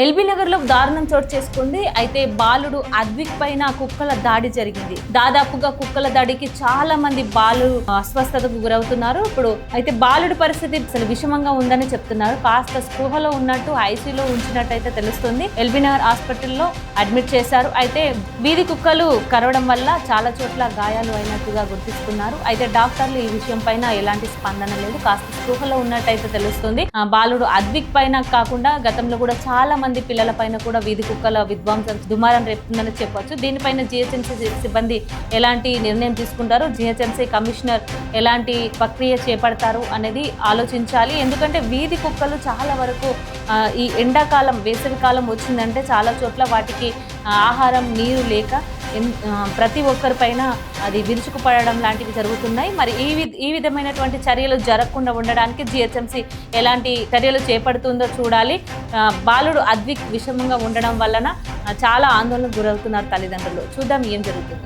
LB Nagar లో దారుణం చోటు చేసుకుంది. అయితే బాలుడు అద్విక్ పైన కుక్కల దాడి జరిగింది. దాదాపుగా కుక్కల దాడికి చాలా మంది బాలురు అస్వస్థతకు గురవుతున్నారు. ఇప్పుడు అయితే బాలుడి పరిస్థితి అసలు విషమంగా ఉందని చెప్తున్నారు. కాస్త స్పృహలో ఉన్నట్టు ఐసీయూలో ఉంచినట్టయితే తెలుస్తుంది. ఎల్బీ నగర్ హాస్పిటల్లో అడ్మిట్ చేశారు. అయితే వీధి కుక్కలు కరవడం వల్ల చాలా చోట్ల గాయాలు అయినట్టుగా గుర్తిస్తున్నారు. అయితే డాక్టర్లు ఈ విషయం పైన ఎలాంటి స్పందన లేదు. కాస్త స్పృహలో ఉన్నట్టయితే తెలుస్తుంది. బాలుడు అద్విక్ పైన కాకుండా గతంలో కూడా చాలా మంది పిల్లల పైన కూడా వీధి కుక్కల విధ్వంసం దుమారం రేపుతుందని చెప్పొచ్చు. దీనిపైన జిహెచ్ఎంసీ సిబ్బంది ఎలాంటి నిర్ణయం తీసుకుంటారు, జిహెచ్ఎంసీ కమిషనర్ ఎలాంటి ప్రక్రియ చేపడతారు అనేది ఆలోచించాలి. ఎందుకంటే వీధి కుక్కలు చాలా వరకు ఈ ఎండాకాలం వేసవి కాలం వచ్చిందంటే చాలా చోట్ల వాటికి ఆహారం నీరు లేక ప్రతి ఒక్కరిపైన అది విరుచుకుపడడం లాంటివి జరుగుతున్నాయి. మరి ఈ విధమైనటువంటి చర్యలు జరగకుండా ఉండడానికి జిహెచ్ఎంసీ ఎలాంటి చర్యలు చేపడుతుందో చూడాలి. బాలుడు అద్విక్ విషమంగా ఉండడం వలన చాలా ఆందోళనకు గురవుతున్నారు తల్లిదండ్రులు. చూద్దాం ఏం జరుగుతుందో.